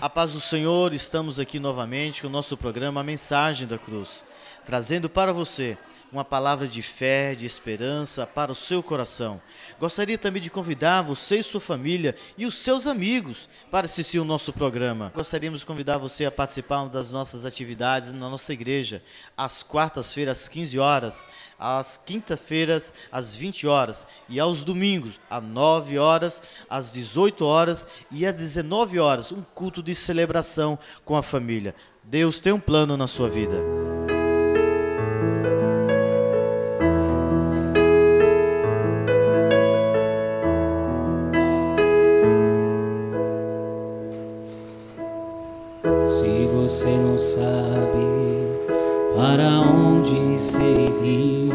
A paz do Senhor, estamos aqui novamente com o nosso programa A Mensagem da Cruz, trazendo para você uma palavra de fé, de esperança para o seu coração. Gostaria também de convidar você e sua família e os seus amigos para assistir o nosso programa. Gostaríamos de convidar você a participar das nossas atividades na nossa igreja, às quartas-feiras às 15 horas, às quintas-feiras às 20 horas e aos domingos às 9 horas, às 18 horas e às 19 horas, um culto de celebração com a família. Deus tem um plano na sua vida. Você não sabe para onde seguir.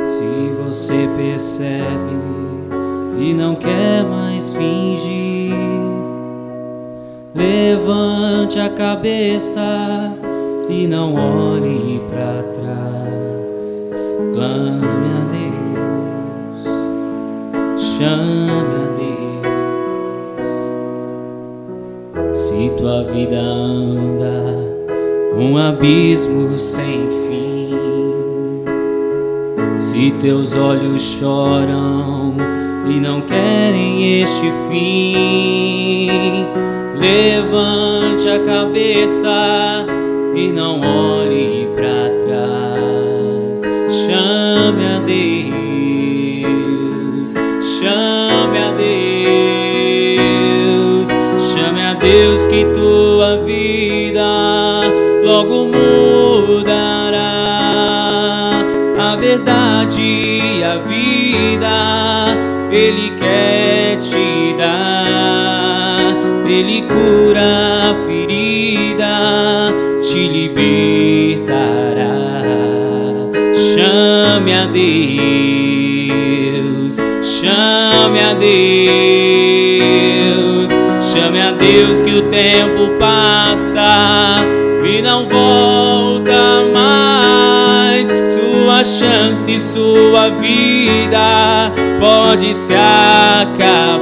Se você percebe e não quer mais fingir, levante a cabeça e não olhe para trás. Clame a Deus, chame a Deus. Se tua vida anda um abismo sem fim, se teus olhos choram e não querem este fim, levante a cabeça e não olhe para trás. Chame a Deus, chame a Deus, chame a Deus que tua vida logo mudará. A verdade e a vida Ele quer te dar. Ele cura a ferida, te libertará. Chame a Deus, chame a Deus, chame a Deus que o tempo passa e não volta mais. Sua chance, sua vida pode se acabar.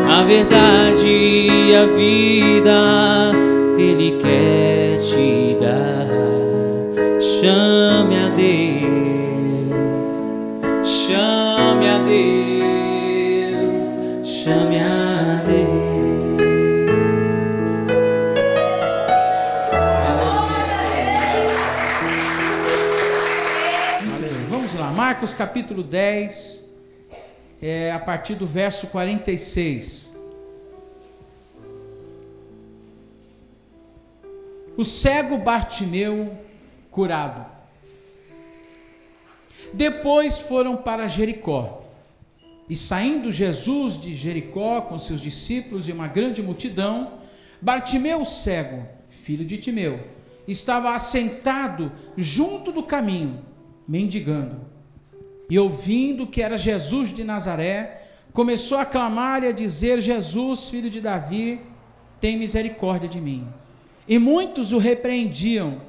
A verdade e a vida Ele quer te dar. Chame a Deus, chame a Deus, chame a Deus. Vamos lá, Marcos capítulo 10, a partir do verso 46. O cego Bartimeu curado. Depois foram para Jericó. E saindo Jesus de Jericó com seus discípulos e uma grande multidão, Bartimeu cego, filho de Timeu, estava assentado junto do caminho, mendigando. E ouvindo que era Jesus de Nazaré, começou a clamar e a dizer: Jesus, filho de Davi, tem misericórdia de mim. E muitos o repreendiam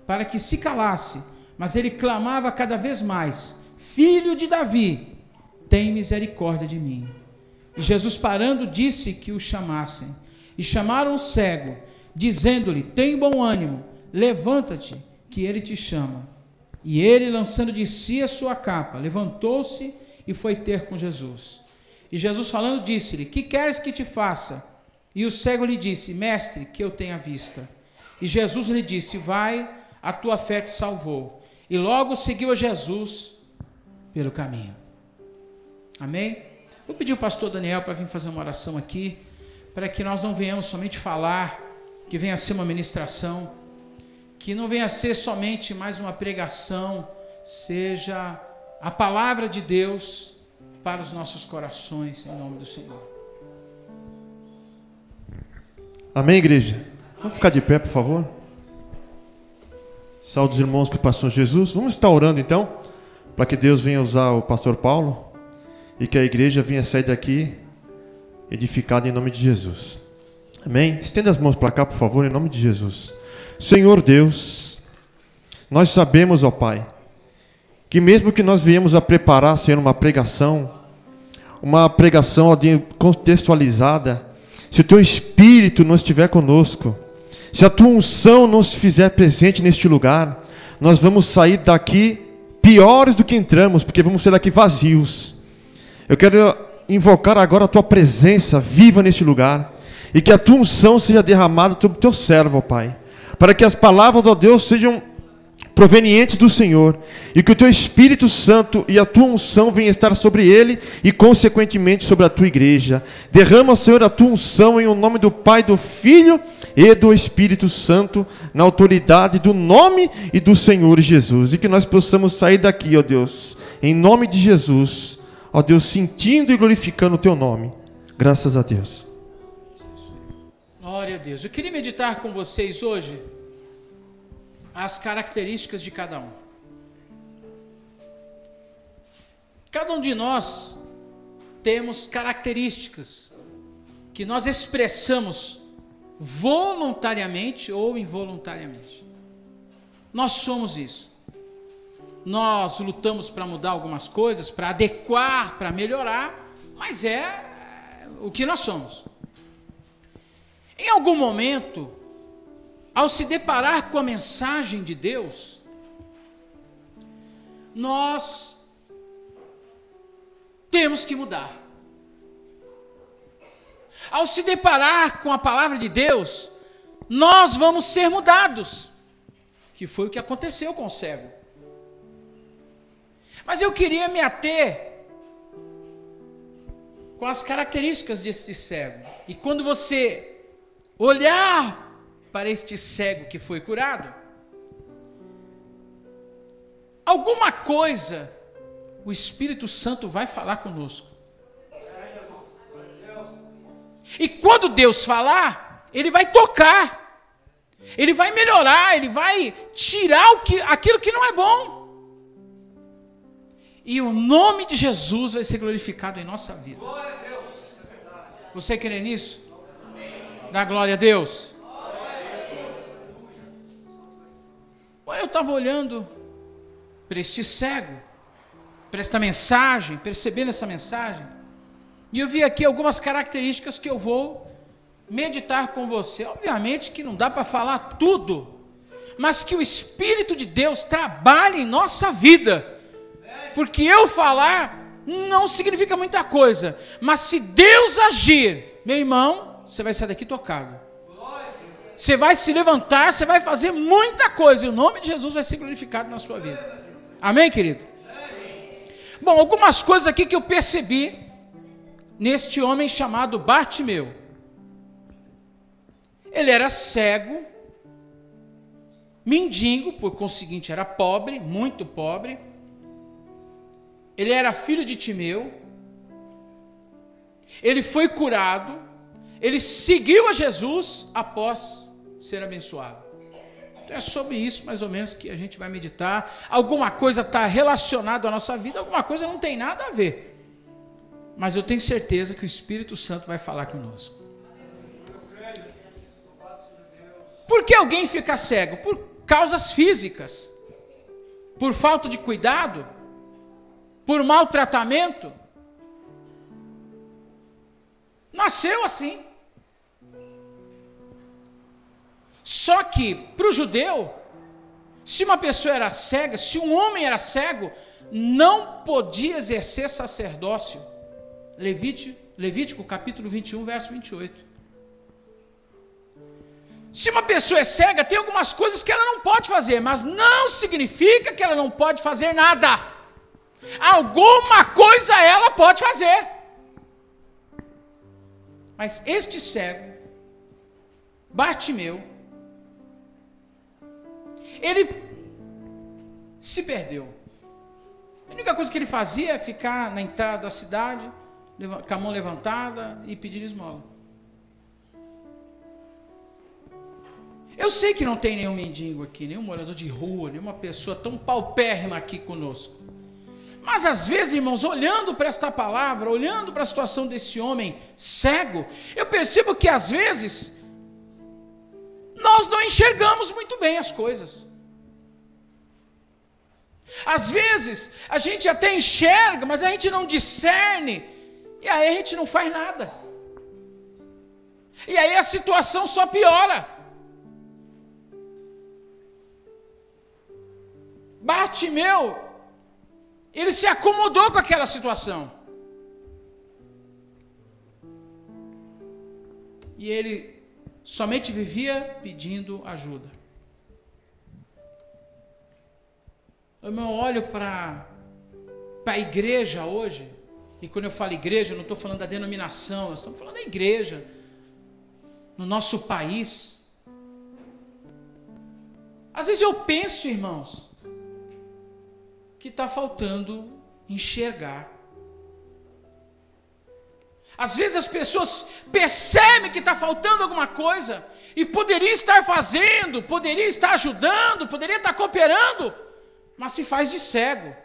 para que se calasse, mas ele clamava cada vez mais: Filho de Davi, tem misericórdia de mim. E Jesus, parando, disse que o chamassem. E chamaram o cego, dizendo-lhe: tem bom ânimo, levanta-te, que ele te chama. E ele, lançando de si a sua capa, levantou-se e foi ter com Jesus. E Jesus, falando, disse-lhe: que queres que te faça? E o cego lhe disse: mestre, que eu tenha vista. E Jesus lhe disse: vai, a tua fé te salvou. E logo seguiu a Jesus pelo caminho. Amém? Vou pedir o pastor Daniel para vir fazer uma oração aqui, para que nós não venhamos somente falar, que venha a ser uma ministração, que não venha a ser somente mais uma pregação, seja a palavra de Deus para os nossos corações, em nome do Senhor. Amém, igreja? Vamos ficar de pé, por favor. Saúde os irmãos que passam Jesus. Vamos estar orando então, para que Deus venha usar o pastor Paulo e que a igreja venha sair daqui edificada em nome de Jesus. Amém? Estenda as mãos para cá, por favor, em nome de Jesus. Senhor Deus, nós sabemos, ó Pai, que mesmo que nós viemos a preparar, Senhor, uma pregação contextualizada, se o Teu Espírito não estiver conosco, se a Tua unção não se fizer presente neste lugar, nós vamos sair daqui piores do que entramos, porque vamos sair daqui vazios. Eu quero invocar agora a Tua presença viva neste lugar, e que a Tua unção seja derramada sobre o Teu servo, ó Pai, para que as palavras, ó Deus, sejam provenientes do Senhor, e que o Teu Espírito Santo e a Tua unção venham estar sobre ele e consequentemente sobre a Tua igreja. Derrama, Senhor, a Tua unção em o nome do Pai, do Filho e do Espírito Santo, na autoridade do nome e do Senhor Jesus, e que nós possamos sair daqui, ó Deus, em nome de Jesus, ó Deus, sentindo e glorificando o Teu nome. Graças a Deus. Glória a Deus. Eu queria meditar com vocês hoje as características de cada um. Cada um de nós temos características que nós expressamos voluntariamente ou involuntariamente. Nós somos isso. Nós lutamos para mudar algumas coisas, para adequar, para melhorar, mas é o que nós somos. Em algum momento, ao se deparar com a mensagem de Deus, nós temos que mudar. Ao se deparar com a palavra de Deus, nós vamos ser mudados, que foi o que aconteceu com o cego. Mas eu queria me ater com as características deste cego. E quando você olhar para este cego que foi curado, alguma coisa o Espírito Santo vai falar conosco. E quando Deus falar, Ele vai tocar, Ele vai melhorar, Ele vai tirar aquilo que não é bom. E o nome de Jesus vai ser glorificado em nossa vida. Você crê nisso? Dá glória a Deus. Eu estava olhando para este cego, para esta mensagem, percebendo essa mensagem, e eu vi aqui algumas características que eu vou meditar com você. Obviamente que não dá para falar tudo, mas que o Espírito de Deus trabalhe em nossa vida, porque eu falar não significa muita coisa, mas se Deus agir, meu irmão, você vai sair daqui tocado. Você vai se levantar, você vai fazer muita coisa, e o nome de Jesus vai ser glorificado na sua vida. Amém, querido? Bom, algumas coisas aqui que eu percebi neste homem chamado Bartimeu. Ele era cego, mendigo, por conseguinte era pobre, muito pobre. Ele era filho de Timeu. Ele foi curado. Ele seguiu a Jesus após ser abençoado. Então é sobre isso mais ou menos que a gente vai meditar. Alguma coisa está relacionada à nossa vida, alguma coisa não tem nada a ver. Mas eu tenho certeza que o Espírito Santo vai falar conosco. Por que alguém fica cego? Por causas físicas, por falta de cuidado, por maltratamento. Nasceu assim. Só que, para o judeu, se uma pessoa era cega, se um homem era cego, não podia exercer sacerdócio. Levítico capítulo 21, verso 28. Se uma pessoa é cega, tem algumas coisas que ela não pode fazer, mas não significa que ela não pode fazer nada. Alguma coisa ela pode fazer. Mas este cego, Bartimeu, ele se perdeu. A única coisa que ele fazia é ficar na entrada da cidade, com a mão levantada e pedir esmola. Eu sei que não tem nenhum mendigo aqui, nenhum morador de rua, nenhuma pessoa tão paupérrima aqui conosco. Mas às vezes, irmãos, olhando para esta palavra, olhando para a situação desse homem cego, eu percebo que às vezes nós não enxergamos muito bem as coisas. Às vezes a gente até enxerga, mas a gente não discerne, e aí a gente não faz nada. E aí a situação só piora. Bartimeu, ele se acomodou com aquela situação. E ele somente vivia pedindo ajuda. Eu olho para a igreja hoje, e quando eu falo igreja, eu não estou falando da denominação, nós estamos falando da igreja, no nosso país. Às vezes eu penso, irmãos, que está faltando enxergar. Às vezes as pessoas percebem que está faltando alguma coisa, e poderia estar fazendo, poderia estar ajudando, poderia estar cooperando, mas se faz de cego,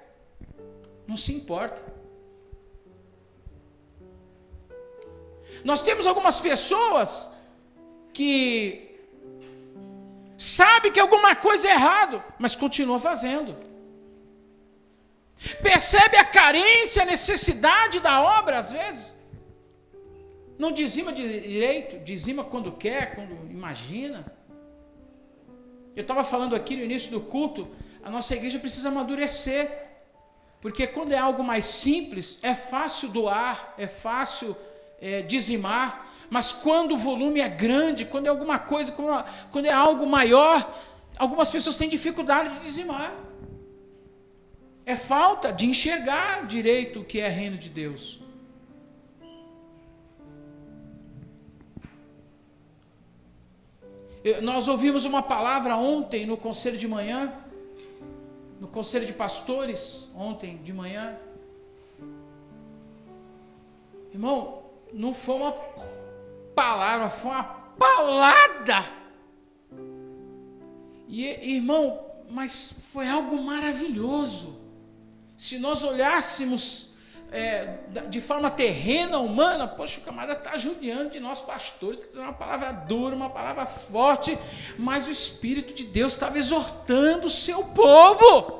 não se importa. Nós temos algumas pessoas que sabem que alguma coisa é errado, mas continua fazendo. Percebe a carência, a necessidade da obra, às vezes. Não dizima direito, dizima quando quer, quando imagina. Eu estava falando aqui no início do culto, a nossa igreja precisa amadurecer. Porque quando é algo mais simples, é fácil doar, é fácil dizimar. Mas quando o volume é grande, quando é alguma coisa, quando é algo maior, algumas pessoas têm dificuldade de dizimar. É falta de enxergar direito o que é reino de Deus. Nós ouvimos uma palavra ontem no conselho de manhã, no conselho de pastores, ontem de manhã. Irmão, não foi uma palavra, foi uma paulada. E, irmão, mas foi algo maravilhoso. Se nós olhássemos de forma terrena, humana, poxa, o camarada está judiando de nós pastores, está dizendo uma palavra dura, uma palavra forte, mas o Espírito de Deus estava exortando o seu povo.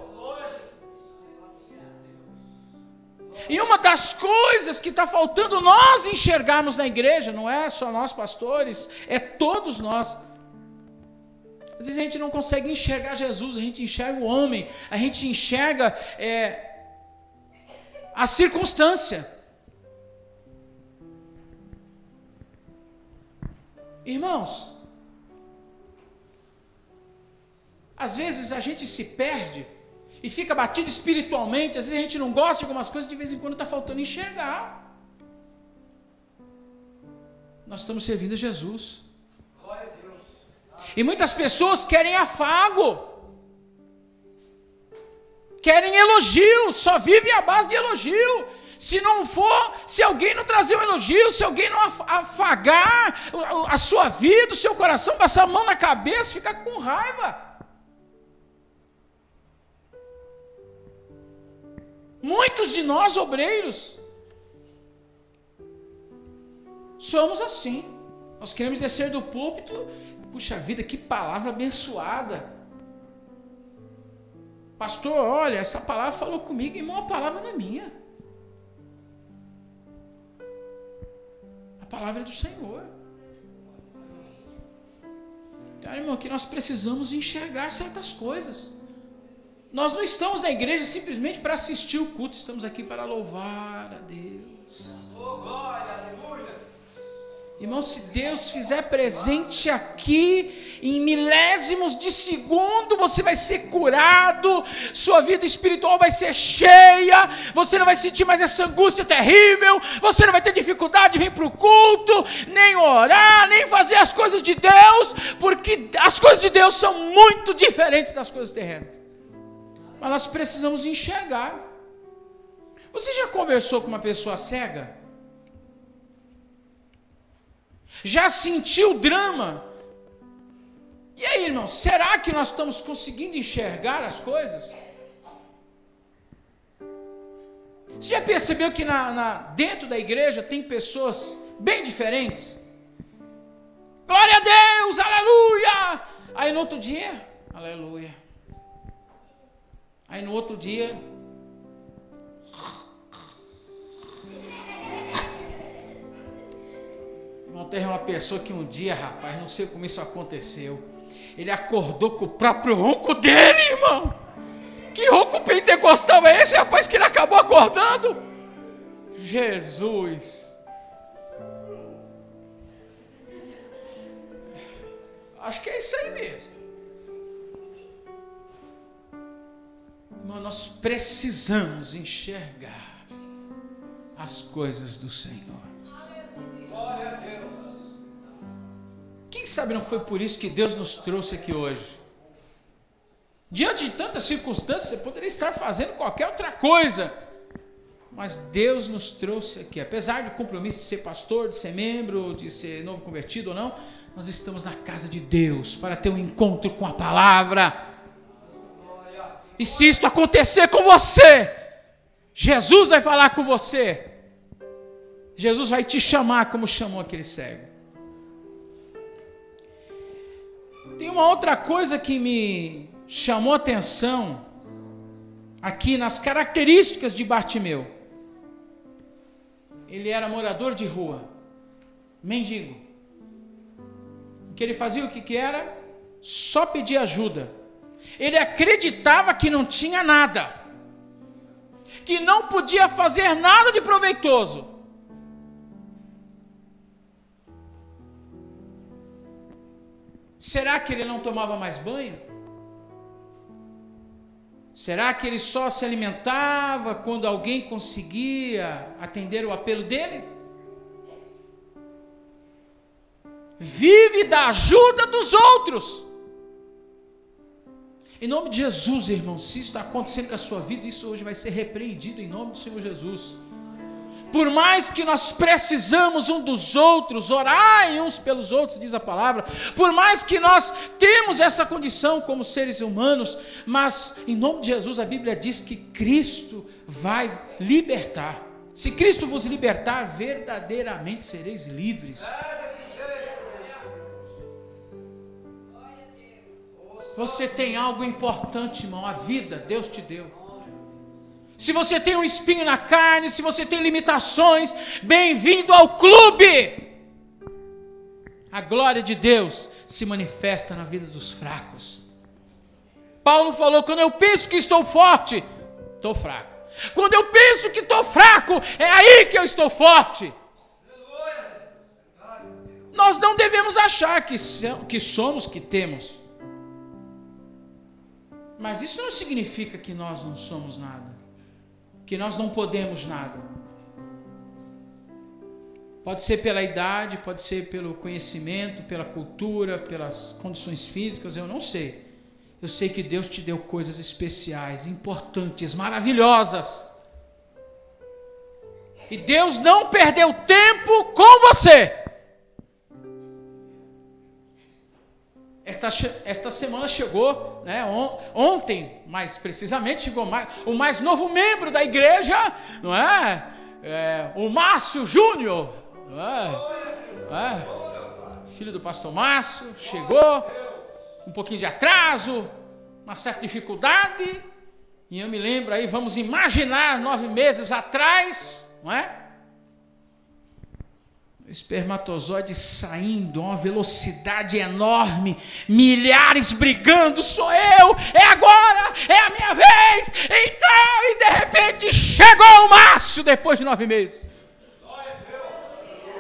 E uma das coisas que está faltando nós enxergarmos na igreja, não é só nós pastores, é todos nós. Às vezes a gente não consegue enxergar Jesus, a gente enxerga o homem, a gente enxerga a circunstância. Irmãos, às vezes a gente se perde e fica batido espiritualmente, às vezes a gente não gosta de algumas coisas, de vez em quando está faltando enxergar. Nós estamos servindo a Jesus. E muitas pessoas querem afago, querem elogio, só vivem à base de elogio. Se alguém não trazer um elogio, se alguém não afagar a sua vida, o seu coração, passar a mão na cabeça, fica com raiva. Muitos de nós, obreiros, somos assim. Nós queremos descer do púlpito, puxa vida, que palavra abençoada. Pastor, olha, essa palavra falou comigo, irmão, a palavra não é minha. A palavra é do Senhor. Então, irmão, que nós precisamos enxergar certas coisas. Nós não estamos na igreja simplesmente para assistir o culto, estamos aqui para louvar a Deus. Oh, glória, aleluia. Irmão, se Deus fizer presente aqui, em milésimos de segundo, você vai ser curado, sua vida espiritual vai ser cheia, você não vai sentir mais essa angústia terrível, você não vai ter dificuldade de vir para o culto, nem orar, nem fazer as coisas de Deus, porque as coisas de Deus são muito diferentes das coisas terrenas. Mas nós precisamos enxergar. Você já conversou com uma pessoa cega? Já sentiu drama? E aí, irmão, será que nós estamos conseguindo enxergar as coisas? Você já percebeu que dentro da igreja tem pessoas bem diferentes? Glória a Deus, aleluia! Aí no outro dia, aleluia. Aí no outro dia, Irmão, teve uma pessoa que um dia, rapaz, não sei como isso aconteceu, ele acordou com o próprio ronco dele, irmão. Que ronco pentecostal é esse, rapaz, que ele acabou acordando? Jesus. Acho que é isso aí mesmo. Irmão, nós precisamos enxergar as coisas do Senhor. Glória a Deus. Quem sabe não foi por isso que Deus nos trouxe aqui hoje? Diante de tantas circunstâncias, você poderia estar fazendo qualquer outra coisa, mas Deus nos trouxe aqui. Apesar do compromisso de ser pastor, de ser membro, de ser novo convertido ou não, nós estamos na casa de Deus para ter um encontro com a palavra. E se isto acontecer com você, Jesus vai falar com você. Jesus vai te chamar como chamou aquele cego. Tem uma outra coisa que me chamou a atenção aqui nas características de Bartimeu. Ele era morador de rua, mendigo. O que ele fazia, o que era? Só pedir ajuda. Ele acreditava que não tinha nada, que não podia fazer nada de proveitoso. Será que ele não tomava mais banho? Será que ele só se alimentava quando alguém conseguia atender o apelo dele? Vive da ajuda dos outros. Em nome de Jesus, irmão, se isso está acontecendo com a sua vida, isso hoje vai ser repreendido em nome do Senhor Jesus. Por mais que nós precisamos um dos outros, orai uns pelos outros, diz a palavra, por mais que nós temos essa condição como seres humanos, mas em nome de Jesus a Bíblia diz que Cristo vai libertar. Se Cristo vos libertar, verdadeiramente sereis livres. Você tem algo importante, irmão, a vida Deus te deu. Se você tem um espinho na carne, se você tem limitações, bem-vindo ao clube. A glória de Deus se manifesta na vida dos fracos. Paulo falou, quando eu penso que estou forte, estou fraco. Quando eu penso que estou fraco, é aí que eu estou forte. Nós não devemos achar que somos, que temos. Mas isso não significa que nós não somos nada, que nós não podemos nada. Pode ser pela idade, pode ser pelo conhecimento, pela cultura, pelas condições físicas, eu não sei. Eu sei que Deus te deu coisas especiais, importantes, maravilhosas. E Deus não perdeu tempo com você. Esta semana chegou, né, ontem, mais precisamente, chegou o mais novo membro da igreja, não é? O Márcio Júnior, não é? Filho do pastor Márcio, chegou com um pouquinho de atraso, uma certa dificuldade, e eu me lembro aí, vamos imaginar 9 meses atrás, não é? Espermatozoide saindo a uma velocidade enorme, milhares brigando, sou eu, é agora, é a minha vez, então, e de repente chegou o Márcio depois de 9 meses.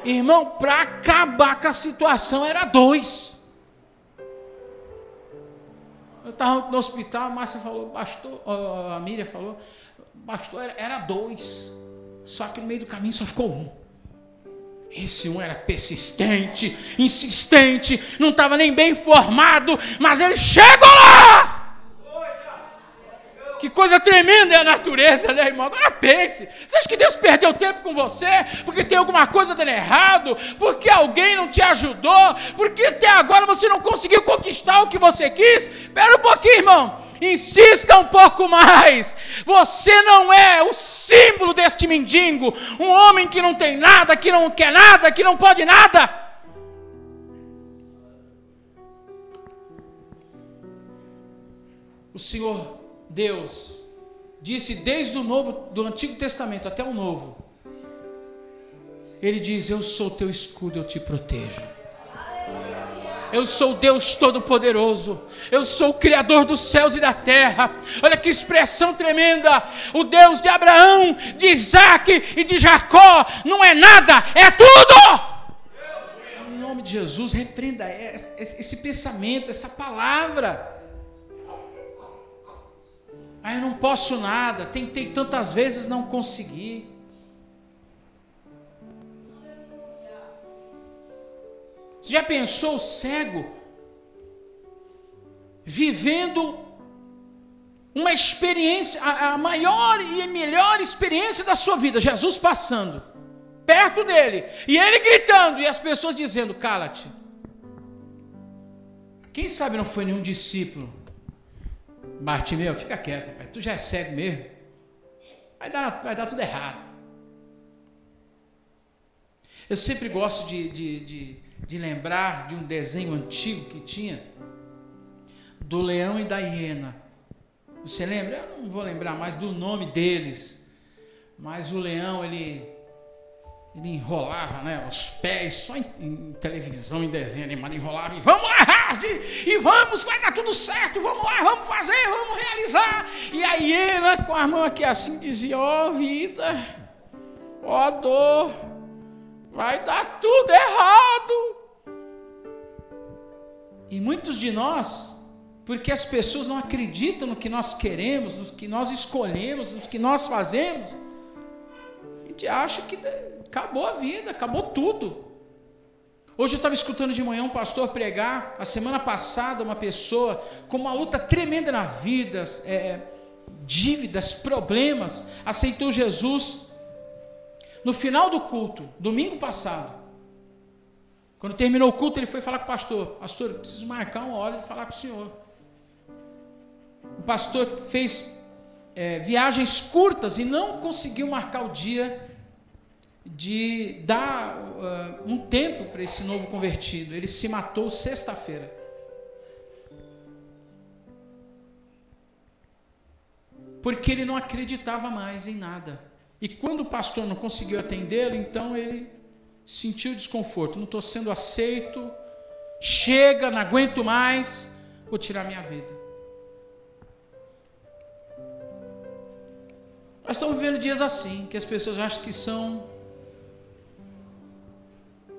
Irmão, para acabar com a situação era 2. Eu estava no hospital, a Márcia falou, pastor, a Miriam falou, pastor, era 2, só que no meio do caminho só ficou 1. Esse 1 era persistente, insistente, não estava nem bem formado, mas ele chegou lá! Que coisa tremenda é a natureza, né, irmão? Agora pense, você acha que Deus perdeu tempo com você? Porque tem alguma coisa dando errado? Porque alguém não te ajudou? Porque até agora você não conseguiu conquistar o que você quis? Espera um pouquinho, irmão, insista um pouco mais. Você não é o símbolo deste mendigo, um homem que não tem nada, que não quer nada, que não pode nada. O Senhor Deus disse desde do Antigo Testamento até o Novo, Ele diz: eu sou teu escudo, eu te protejo. Eu sou o Deus Todo-Poderoso. Eu sou o Criador dos céus e da terra. Olha que expressão tremenda. O Deus de Abraão, de Isaac e de Jacó não é nada, é tudo. Em nome de Jesus, repreenda esse pensamento, essa palavra. Ah, eu não posso nada, tentei tantas vezes, não consegui. Você já pensou o cego vivendo uma experiência, a maior e melhor experiência da sua vida? Jesus passando perto dele e ele gritando e as pessoas dizendo: cala-te. Quem sabe não foi nenhum discípulo? Bartimeu, fica quieto, pai. Tu já é cego mesmo, vai dar tudo errado. Eu sempre gosto de lembrar de um desenho antigo que tinha, do leão e da hiena. Você lembra? Eu não vou lembrar mais do nome deles, mas o leão, ele enrolava, né, os pés, só em televisão, em desenho animado, enrolava e vamos lá, Hard, e vamos, vai dar tudo certo, vamos lá, vamos fazer, vamos realizar. E a hiena com a mão aqui assim dizia: ó vida, ó dor, vai dar tudo errado. E muitos de nós, porque as pessoas não acreditam no que nós queremos, no que nós escolhemos, no que nós fazemos, a gente acha que acabou a vida, acabou tudo. Hoje eu estava escutando de manhã um pastor pregar, a semana passada uma pessoa com uma luta tremenda na vida, dívidas, problemas, aceitou Jesus. No final do culto, domingo passado, quando terminou o culto, ele foi falar com o pastor: pastor, eu preciso marcar uma hora de falar com o senhor. O pastor fez viagens curtas e não conseguiu marcar o dia de dar um tempo para esse novo convertido. Ele se matou sexta-feira. Porque ele não acreditava mais em nada. E quando o pastor não conseguiu atendê-lo, então ele sentiu desconforto. Não estou sendo aceito, chega, não aguento mais, vou tirar minha vida. Nós estamos vivendo dias assim, que as pessoas acham que são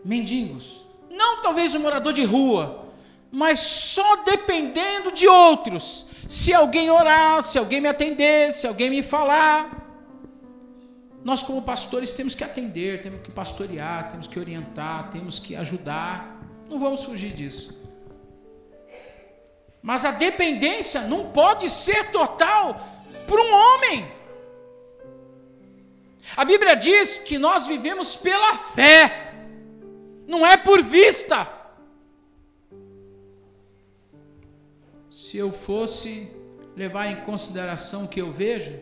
mendigos. Não talvez um morador de rua, mas só dependendo de outros. Se alguém orar, se alguém me atender, se alguém me falar. Nós como pastores temos que atender, temos que pastorear, temos que orientar, temos que ajudar. Não vamos fugir disso. Mas a dependência não pode ser total por um homem. A Bíblia diz que nós vivemos pela fé, não é por vista. Se eu fosse levar em consideração o que eu vejo,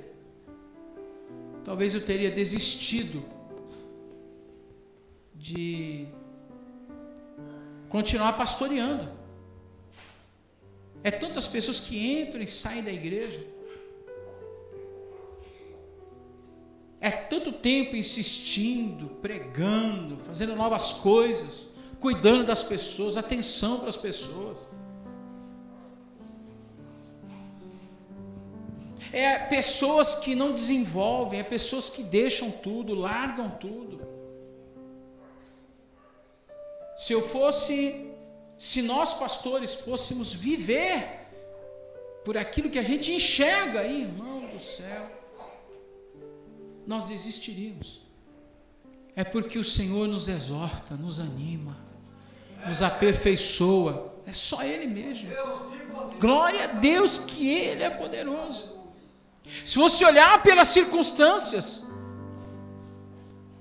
talvez eu teria desistido de continuar pastoreando. É tantas pessoas que entram e saem da igreja. É tanto tempo insistindo, pregando, fazendo novas coisas, cuidando das pessoas, atenção para as pessoas. É pessoas que não desenvolvem, é pessoas que deixam tudo, largam tudo. Se nós pastores fôssemos viver por aquilo que a gente enxerga aí, irmão do céu, nós desistiríamos. É porque o Senhor nos exorta, nos anima, nos aperfeiçoa. É só Ele mesmo. Glória a Deus que Ele é poderoso. Se fosse olhar pelas circunstâncias,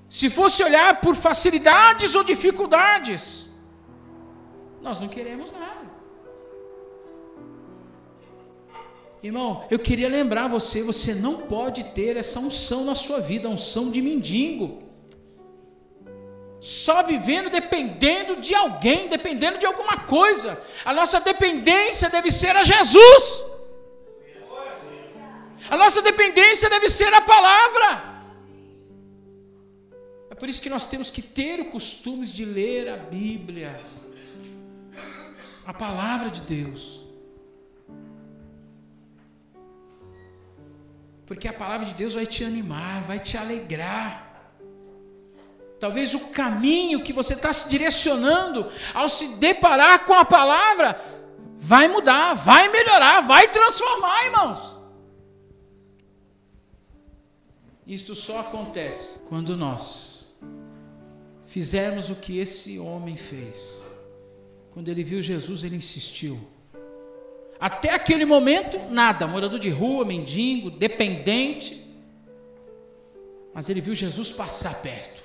se fosse olhar por facilidades ou dificuldades, nós não queremos nada. Irmão, eu queria lembrar você não pode ter essa unção na sua vida, a unção de mendigo. Só vivendo dependendo de alguém, dependendo de alguma coisa. A nossa dependência deve ser a Jesus. A nossa dependência deve ser a palavra. por isso que nós temos que ter o costume de ler a Bíblia, a palavra de Deus. Porque a palavra de Deus vai te animar, vai te alegrar. Talvez o caminho que você está se direcionando ao se deparar com a palavra vai mudar, vai melhorar, vai transformar, irmãos. Isto só acontece quando nós fizermos o que esse homem fez. Quando ele viu Jesus, ele insistiu. Até aquele momento, nada, morador de rua, mendigo, dependente. Mas ele viu Jesus passar perto.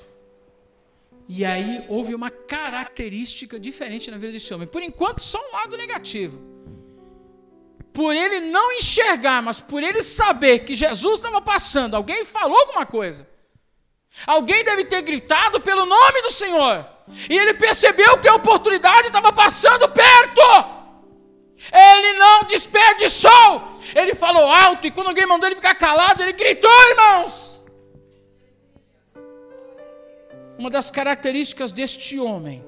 E aí houve uma característica diferente na vida desse homem. Por enquanto, só um lado negativo. Por ele não enxergar, mas por ele saber que Jesus estava passando, alguém falou alguma coisa. Alguém deve ter gritado pelo nome do Senhor. E ele percebeu que a oportunidade estava passando perto. Ele não desperdiçou. Ele falou alto, e quando alguém mandou ele ficar calado, ele gritou, irmãos. Uma das características deste homem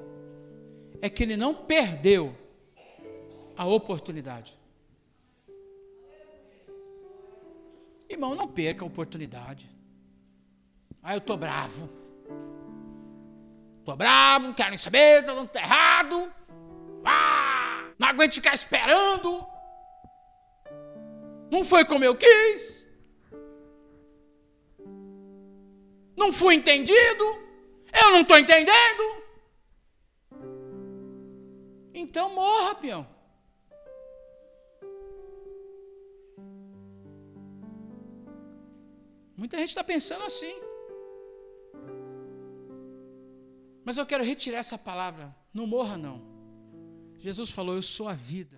é que ele não perdeu a oportunidade. Irmão, não perca a oportunidade. Eu estou bravo. Estou bravo, não quero nem saber, estou dando errado. Não aguento ficar esperando. Não foi como eu quis. Não fui entendido. Eu não estou entendendo. Então morra, peão. Muita gente está pensando assim. Mas eu quero retirar essa palavra. Não morra, não. Jesus falou, eu sou a vida.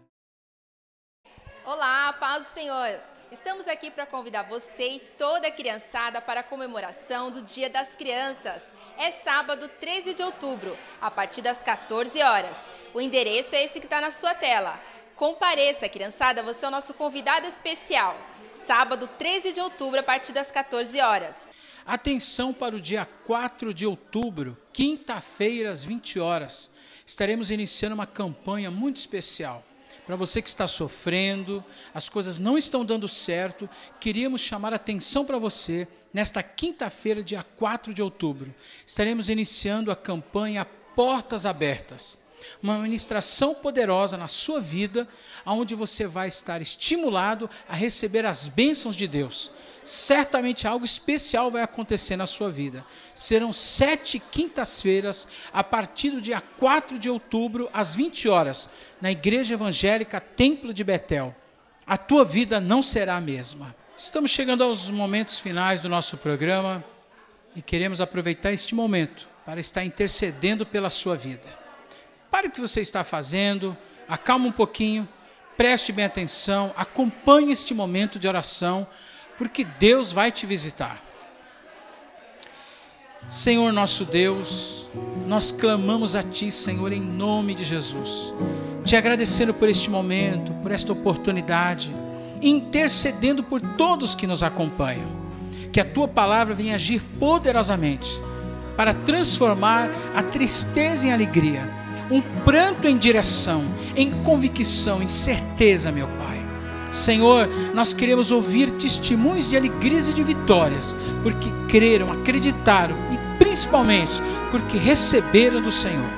Olá, paz do Senhor. Estamos aqui para convidar você e toda a criançada para a comemoração do Dia das Crianças. É sábado, 13 de outubro, a partir das 14 horas. O endereço é esse que está na sua tela. Compareça, criançada, você é o nosso convidado especial. Sábado, 13 de outubro, a partir das 14 horas. Atenção para o dia 4 de outubro, quinta-feira, às 20 horas. Estaremos iniciando uma campanha muito especial. Para você que está sofrendo, as coisas não estão dando certo, queríamos chamar a atenção para você nesta quinta-feira, dia 4 de outubro. Estaremos iniciando a campanha Portas Abertas. Uma ministração poderosa na sua vida, onde você vai estar estimulado a receber as bênçãos de Deus. Certamente algo especial vai acontecer na sua vida. Serão 7 quintas-feiras, a partir do dia 4 de outubro, às 20 horas, na Igreja Evangélica Templo de Betel. A tua vida não será a mesma. Estamos chegando aos momentos finais do nosso programa e queremos aproveitar este momento para estar intercedendo pela sua vida. Pare o que você está fazendo, acalma um pouquinho, preste bem atenção, acompanhe este momento de oração, porque Deus vai te visitar. Senhor nosso Deus, nós clamamos a Ti, Senhor, em nome de Jesus, te agradecendo por este momento, por esta oportunidade, intercedendo por todos que nos acompanham, que a Tua palavra venha agir poderosamente, para transformar a tristeza em alegria, um pranto em direção, em convicção, em certeza, meu Pai. Senhor, nós queremos ouvir testemunhos de alegrias e de vitórias, porque creram, acreditaram e principalmente porque receberam do Senhor.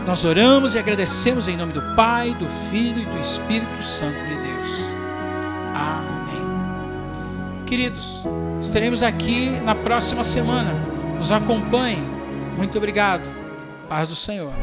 Nós oramos e agradecemos em nome do Pai, do Filho e do Espírito Santo de Deus. Amém. Queridos, estaremos aqui na próxima semana. Nos acompanhem. Muito obrigado. Paz do Senhor.